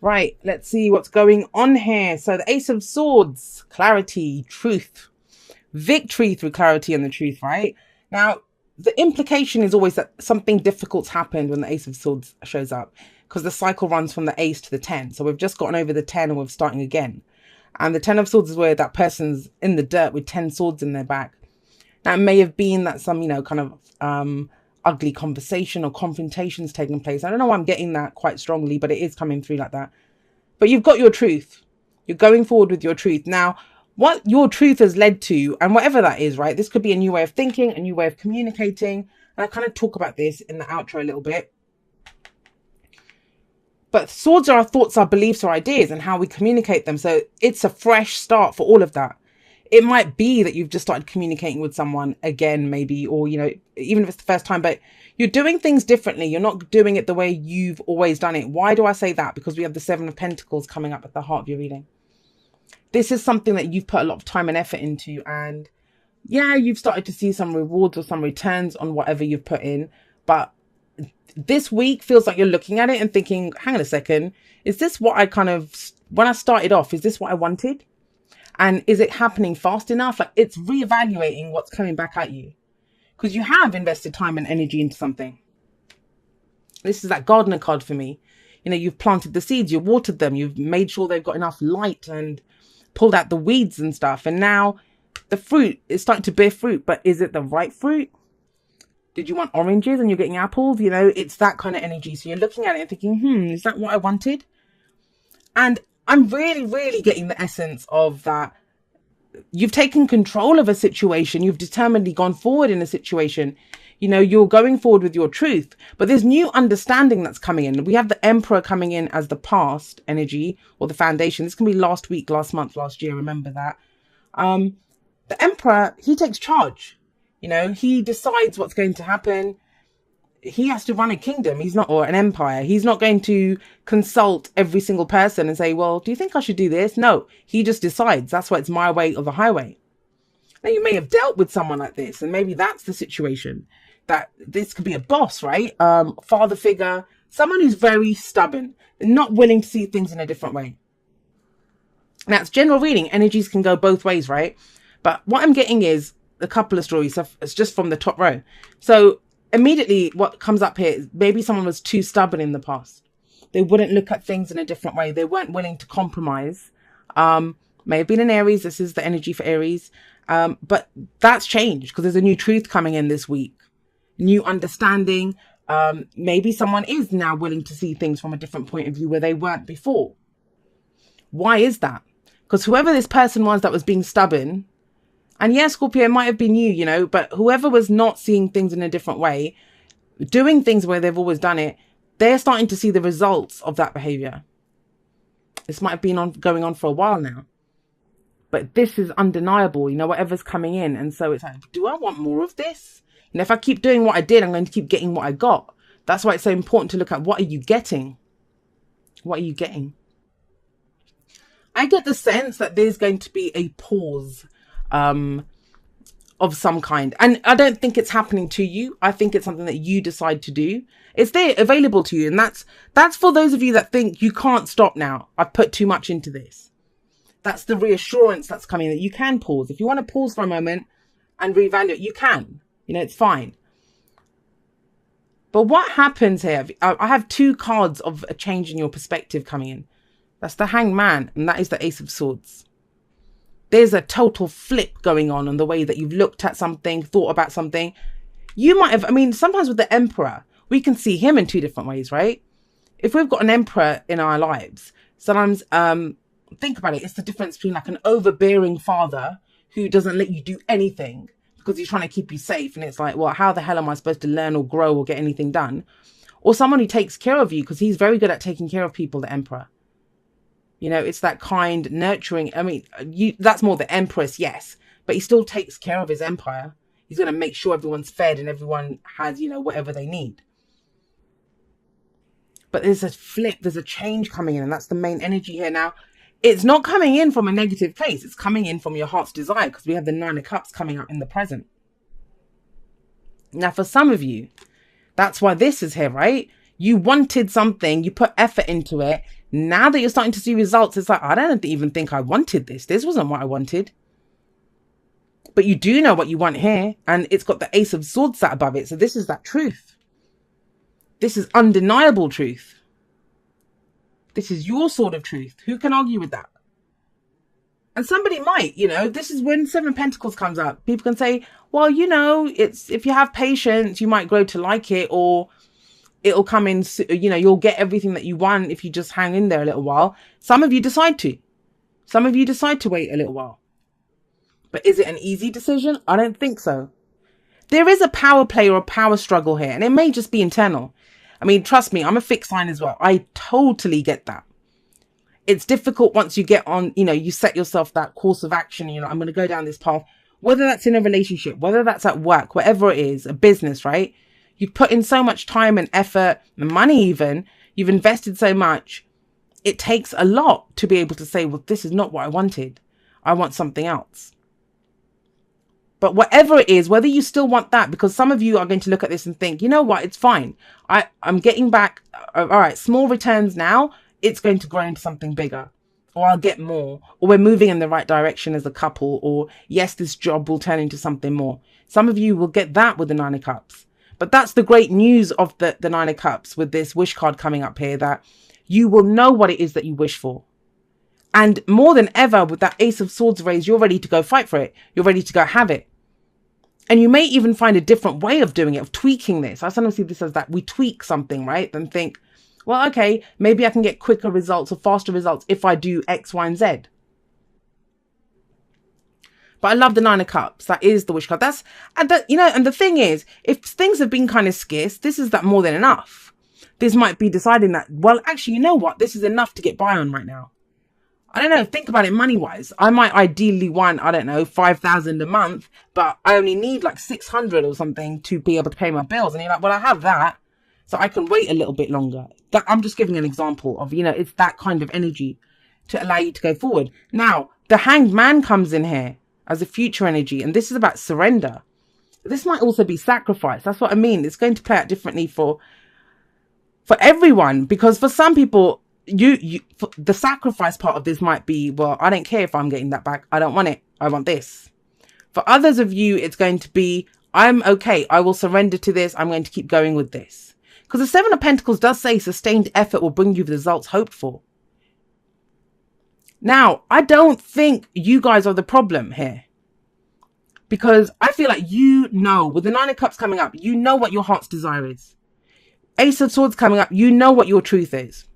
Right, let's see what's going on here. So the Ace of Swords, clarity, truth, victory through clarity and the truth, right? Now, the implication is always that something difficult's happened when the Ace of Swords shows up, because the cycle runs from the Ace to the 10. So we've just gotten over the 10 and we're starting again. And the 10 of Swords is where that person's in the dirt with 10 swords in their back. Now, it may have been that some, kind of ugly conversation or confrontations taking place. I don't know why I'm getting that quite strongly, but it is coming through like that. But you've got your truth. You're going forward with your truth. Now, what your truth has led to, and whatever that is, right? This could be a new way of thinking, a new way of communicating. And I kind of talk about this in the outro a little bit. But swords are our thoughts, our beliefs, our ideas, and how we communicate them. So it's a fresh start for all of that. It might be that you've just started communicating with someone again, maybe, or, even if it's the first time, but you're doing things differently. You're not doing it the way you've always done it. Why do I say that? Because we have the Seven of Pentacles coming up at the heart of your reading. This is something that you've put a lot of time and effort into. And yeah, you've started to see some rewards or some returns on whatever you've put in. But this week feels like you're looking at it and thinking, hang on a second, is this what when I started off, is this what I wanted? And is it happening fast enough? Like, it's reevaluating what's coming back at you, because you have invested time and energy into something. This is that gardener card for me. You've planted the seeds, you've watered them, you've made sure they've got enough light and pulled out the weeds and stuff. And now the fruit is starting to bear fruit, but is it the right fruit? Did you want oranges and you're getting apples? It's that kind of energy. So you're looking at it and thinking, is that what I wanted? And I'm really, really getting the essence of that. You've taken control of a situation. You've determinedly gone forward in a situation. You're going forward with your truth. But there's new understanding that's coming in. We have the Emperor coming in as the past energy or the foundation. This can be last week, last month, last year. Remember that. The Emperor, he takes charge. He decides what's going to happen. He has to run a kingdom. Or an empire. He's not going to consult every single person and say, well, do you think I should do this? No, he just decides. That's why it's my way or the highway. Now, you may have dealt with someone like this, and maybe that's the situation. That this could be a boss, right? Father figure, someone who's very stubborn, not willing to see things in a different way. Now, it's general reading. Energies can go both ways, right? But what I'm getting is a couple of stories. So it's just from the top row. So immediately what comes up here is maybe someone was too stubborn in the past. They wouldn't look at things in a different way. They weren't willing to compromise. May have been an Aries. This is the energy for Aries. But that's changed because there's a new truth coming in this week. New understanding. Maybe someone is now willing to see things from a different point of view where they weren't before. Why is that? Because whoever this person was that was being stubborn, and yes, Scorpio, it might have been you, but whoever was not seeing things in a different way, doing things where they've always done it, they're starting to see the results of that behavior. This might have been going on for a while now. But this is undeniable, whatever's coming in. And so it's like, do I want more of this? If I keep doing what I did, I'm going to keep getting what I got. That's why it's so important to look at, what are you getting? What are you getting? I get the sense that there's going to be a pause of some kind. And I don't think it's happening to you. I think it's something that you decide to do. It's there available to you. And that's for those of you that think you can't stop now. I've put too much into this. That's the reassurance that's coming, that you can pause. If you want to pause for a moment and reevaluate, you can. It's fine. But what happens here? I have two cards of a change in your perspective coming in. That's the Hanged Man, and that is the Ace of Swords. There's a total flip going on the way that you've looked at something, thought about something. You might have, sometimes with the Emperor, we can see him in two different ways, right? If we've got an Emperor in our lives, sometimes, think about it. It's the difference between like an overbearing father who doesn't let you do anything because he's trying to keep you safe. And it's like, well, how the hell am I supposed to learn or grow or get anything done? Or someone who takes care of you because he's very good at taking care of people, the Emperor. It's that kind, nurturing. That's more the Empress, yes. But he still takes care of his empire. He's going to make sure everyone's fed and everyone has, whatever they need. But there's a flip, there's a change coming in, and that's the main energy here. Now, it's not coming in from a negative place. It's coming in from your heart's desire, because we have the Nine of Cups coming up in the present. Now, for some of you, that's why this is here, right? You wanted something, you put effort into it. Now that you're starting to see results, it's like, I don't even think I wanted this. This wasn't what I wanted. But you do know what you want here. And it's got the Ace of Swords sat above it. So this is that truth. This is undeniable truth. This is your sword of truth. Who can argue with that? And somebody might, this is when Seven of Pentacles comes up. People can say, well, it's, if you have patience, you might grow to like it, or it'll come in, you'll get everything that you want if you just hang in there a little while. Some of you decide to. Some of you decide to wait a little while. But is it an easy decision? I don't think so. There is a power play or a power struggle here, and it may just be internal. I mean, trust me, I'm a fixed sign as well. I totally get that. It's difficult once you get on, you set yourself that course of action, I'm going to go down this path, whether that's in a relationship, whether that's at work, whatever it is, a business, right? You put in so much time and effort and money even, you've invested so much. It takes a lot to be able to say, well, this is not what I wanted. I want something else. But whatever it is, whether you still want that, because some of you are going to look at this and think, you know what, it's fine. I'm getting back. All right, small returns now. It's going to grow into something bigger, or I'll get more, or we're moving in the right direction as a couple, or yes, this job will turn into something more. Some of you will get that with the Nine of Cups. But that's the great news of the Nine of Cups with this wish card coming up here, that you will know what it is that you wish for. And more than ever, with that Ace of Swords raised, you're ready to go fight for it. You're ready to go have it. And you may even find a different way of doing it, of tweaking this. I sometimes see this as that we tweak something, right? Then think, well, okay, maybe I can get quicker results or faster results if I do X, Y, and Z. But I love the Nine of Cups. That is the wish card. And the thing is, if things have been kind of scarce, this is that more than enough. This might be deciding that, well, actually, you know what? This is enough to get by on right now. I don't know. Think about it money-wise. I might ideally want, 5,000 a month, but I only need like 600 or something to be able to pay my bills. And you're like, well, I have that, so I can wait a little bit longer. I'm just giving an example of, it's that kind of energy to allow you to go forward. Now, the Hanged Man comes in here as a future energy, and this is about surrender. This might also be sacrifice. That's what I mean. It's going to play out differently for everyone, because for some people, the sacrifice part of this might be, well, I don't care if I'm getting that back. I don't want it. I want this. For others of you, it's going to be, I'm okay. I will surrender to this. I'm going to keep going with this. Because the Seven of Pentacles does say sustained effort will bring you the results hoped for. Now, I don't think you guys are the problem here, because I feel like with the Nine of Cups coming up, you know what your heart's desire is. Ace of Swords coming up, you know what your truth is.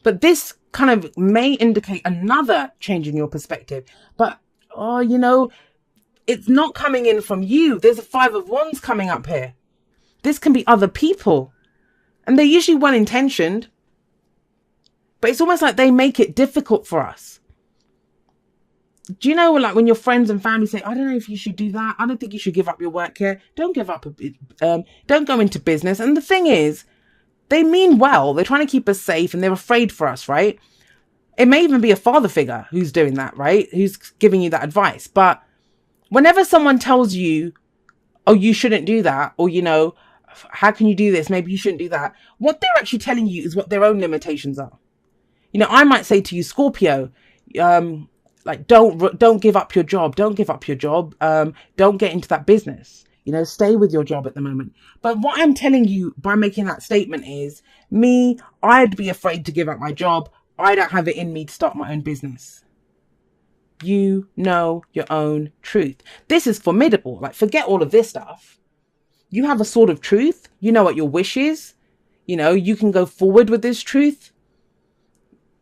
But this kind of may indicate another change in your perspective. But, it's not coming in from you. There's a Five of Wands coming up here. This can be other people. And they're usually well-intentioned. But it's almost like they make it difficult for us. Do you know, like when your friends and family say, I don't know if you should do that. I don't think you should give up your work here. Don't give up. Don't go into business. And the thing is, they mean well. They're trying to keep us safe and they're afraid for us, right? It may even be a father figure who's doing that, right? Who's giving you that advice. But whenever someone tells you, oh, you shouldn't do that, or, how can you do this? Maybe you shouldn't do that. What they're actually telling you is what their own limitations are. I might say to you, Scorpio, don't give up your job. Don't give up your job. Don't get into that business. Stay with your job at the moment. But what I'm telling you by making that statement is, I'd be afraid to give up my job. I don't have it in me to start my own business. You know your own truth. This is formidable. Like, forget all of this stuff. You have a sword of truth. You know what your wish is. You can go forward with this truth.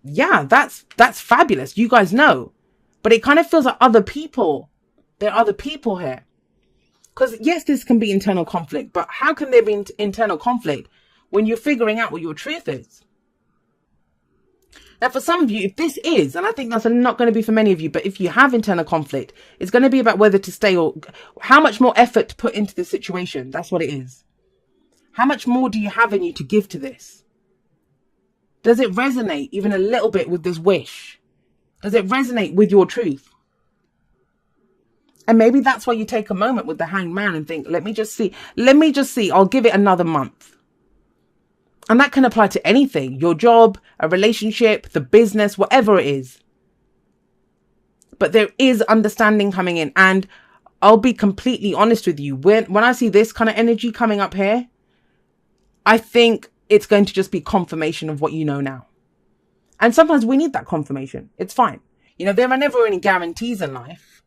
Yeah, that's fabulous. You guys know. But it kind of feels like there are other people here. Because yes, this can be internal conflict, but how can there be internal conflict when you're figuring out what your truth is? Now, for some of you, if this is, and I think that's not going to be for many of you, but if you have internal conflict, it's going to be about whether to stay or how much more effort to put into the situation. That's what it is. How much more do you have in you to give to this? Does it resonate even a little bit with this wish? Does it resonate with your truth? And maybe that's why you take a moment with the Hanged Man and think, let me just see, I'll give it another month. And that can apply to anything, your job, a relationship, the business, whatever it is. But there is understanding coming in. And I'll be completely honest with you. When I see this kind of energy coming up here, I think it's going to just be confirmation of what you know now. And sometimes we need that confirmation. It's fine. You know, there are never any guarantees in life.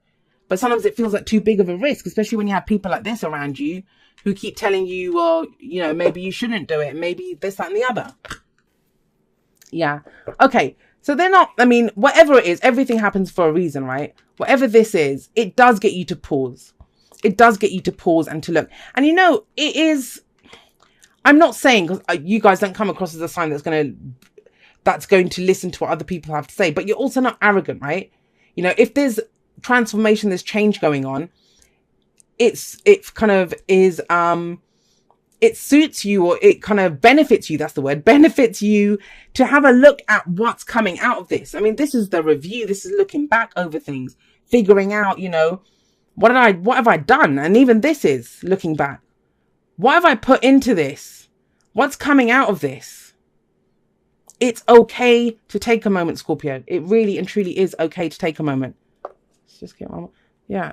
But sometimes it feels like too big of a risk, especially when you have people like this around you who keep telling you, well, you know, maybe you shouldn't do it. Maybe this, that, and the other. Yeah. Okay. So they're not, I mean, whatever it is, everything happens for a reason, right? Whatever this is, it does get you to pause. It does get you to pause and to look. And, you know, it is, I'm not saying, because you guys don't come across as a sign that's going to listen to what other people have to say, but you're also not arrogant, right? You know, if there's transformation, there's change going on, it kind of is, it suits you, or it kind of benefits you. That's the word, benefits you to have a look at what's coming out of this. I mean, this is the review. This is looking back over things, figuring out, you know, what have I done? And even this is looking back. What have I put into this? What's coming out of this? It's okay to take a moment, Scorpio. It really and truly is okay to take a moment. Let's just get one. Yeah.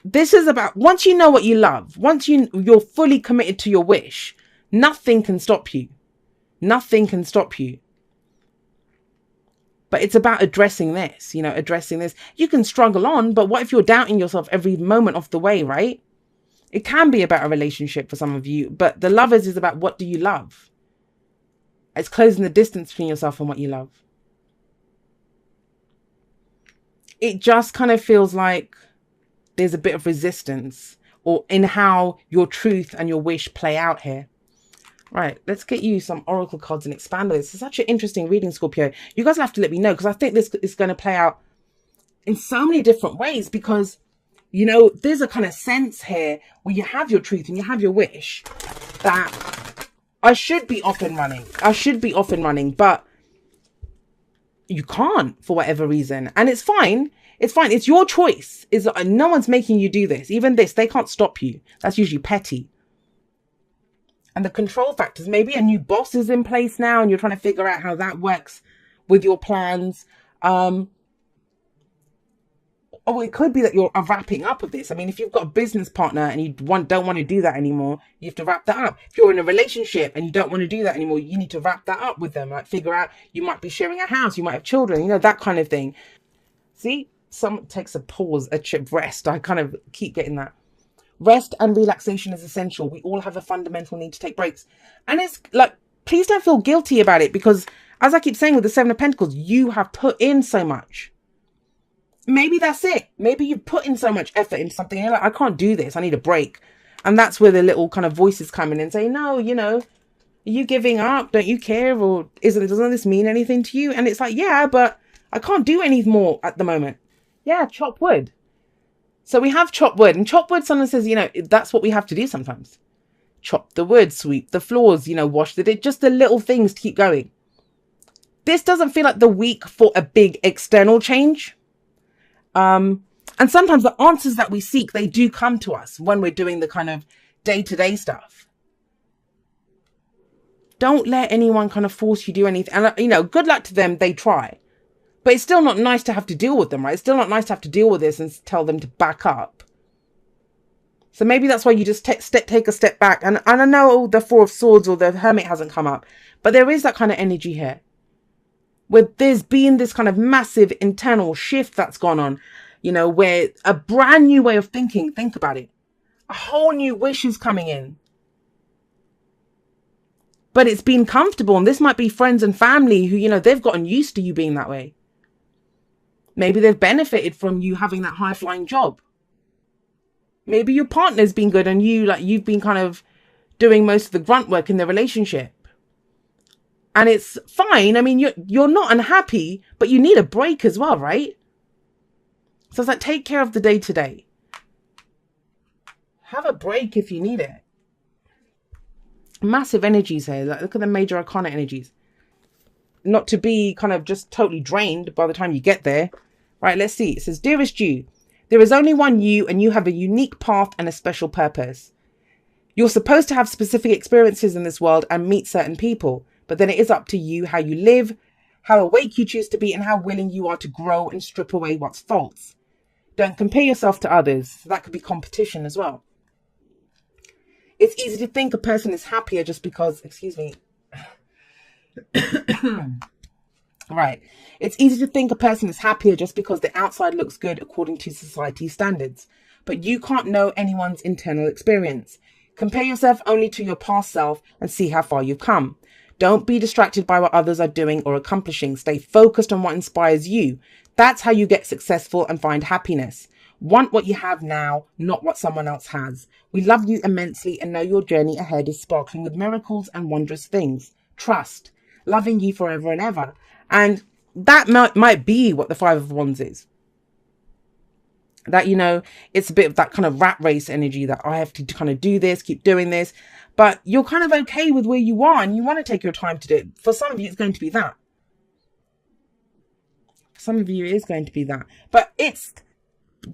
This is about, once you know what you love, once you're fully committed to your wish, nothing can stop you. Nothing can stop you. But it's about addressing this, you know, addressing this. You can struggle on, but what if you're doubting yourself every moment of the way, right? It can be about a relationship for some of you, but the Lovers is about, what do you love? It's closing the distance between yourself and what you love. It just kind of feels like there's a bit of resistance, or in how your truth and your wish play out here. Right, let's get you some oracle cards and expand on this. It's such an interesting reading, Scorpio. You guys will have to let me know, because I think this is going to play out in so many different ways, because, you know, there's a kind of sense here where you have your truth and you have your wish that I should be off and running. I should be off and running, but you can't for whatever reason. And it's fine. It's fine. It's your choice. No one's making you do this. Even this, they can't stop you. That's usually petty. And the control factors, maybe a new boss is in place now and you're trying to figure out how that works with your plans. Oh, it could be that you're wrapping up of this. I mean, if you've got a business partner and you don't want to do that anymore, you have to wrap that up. If you're in a relationship and you don't want to do that anymore, you need to wrap that up with them. Like, figure out, you might be sharing a house, you might have children, you know, that kind of thing. See? Someone takes a pause, a chip, rest. I kind of keep getting that. Rest and relaxation is essential. We all have a fundamental need to take breaks. And it's like, please don't feel guilty about it, because as I keep saying with the Seven of Pentacles, you have put in so much. Maybe that's it. Maybe you've put in so much effort into something and you're like, I can't do this. I need a break. And that's where the little kind of voices come in and say, no, you know, are you giving up? Don't you care? Or doesn't this mean anything to you? And it's like, yeah, but I can't do any more at the moment. Yeah, chop wood. So we have chop wood, and chop wood, someone says, you know, that's what we have to do sometimes. Chop the wood, sweep the floors, you know, wash just the little things to keep going. This doesn't feel like the week for a big external change. And sometimes the answers that we seek, they do come to us when we're doing the kind of day-to-day stuff. Don't let anyone kind of force you to do anything. And, you know, good luck to them, they try. But it's still not nice to have to deal with them, right? It's still not nice to have to deal with this and tell them to back up. So maybe that's why you just take a step back. And I know the Four of Swords or the Hermit hasn't come up, but there is that kind of energy here, where there's been this kind of massive internal shift that's gone on, you know, where a brand new way of thinking, think about it, a whole new wish is coming in. But it's been comfortable, and this might be friends and family who, you know, they've gotten used to you being that way. Maybe they've benefited from you having that high-flying job. Maybe your partner's been good and you've been kind of doing most of the grunt work in the relationship. And it's fine. I mean, you're not unhappy, but you need a break as well, right? So it's like, take care of the day-to-day. Have a break if you need it. Massive energies here. Like, look at the major arcana energies. Not to be kind of just totally drained by the time you get there. Right, let's see. It says, dearest you, There is only one you, and you have a unique path and a special purpose. You're supposed to have specific experiences in this world and meet certain people, but then it is up to you how you live, how awake you choose to be, and how willing you are to grow and strip away what's false. Don't compare yourself to others. That could be competition as well. It's easy to think a person is happier just because, Right. It's easy to think a person is happier just because the outside looks good according to society's standards. But you can't know anyone's internal experience. Compare yourself only to your past self and see how far you've come. Don't be distracted by what others are doing or accomplishing. Stay focused on what inspires you. That's how you get successful and find happiness. Want what you have now, not what someone else has. We love you immensely and know your journey ahead is sparkling with miracles and wondrous things. Trust. Loving you forever and ever. And that might be what the Five of Wands is. That, it's a bit of that kind of rat race energy that I have to kind of do this, keep doing this. But you're kind of okay with where you are and you want to take your time to do it. For some of you, it's going to be that. For some of you, it is going to be that. But it's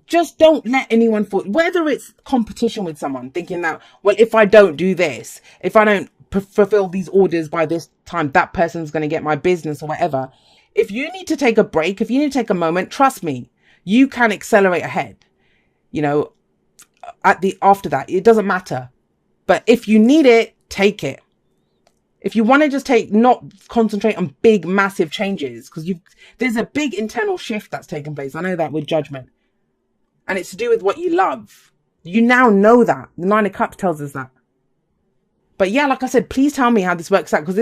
just don't let anyone fall. Whether it's competition with someone, thinking that, well, if I don't do this, if I don't fulfill these orders by this time, that person's going to get my business or whatever. If you need to take a break, if you need to take a moment, trust me, you can accelerate ahead. After that, it doesn't matter. But if you need it, take it. If you want to just not concentrate on big, massive changes, because there's a big internal shift that's taken place. I know that with judgment. And it's to do with what you love. You now know that. The Nine of Cups tells us that. But yeah, like I said, please tell me how this works out, because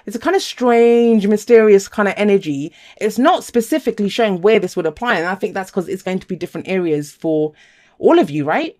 it's a kind of strange, mysterious kind of energy. It's not specifically showing where this would apply. And I think that's because it's going to be different areas for all of you, right?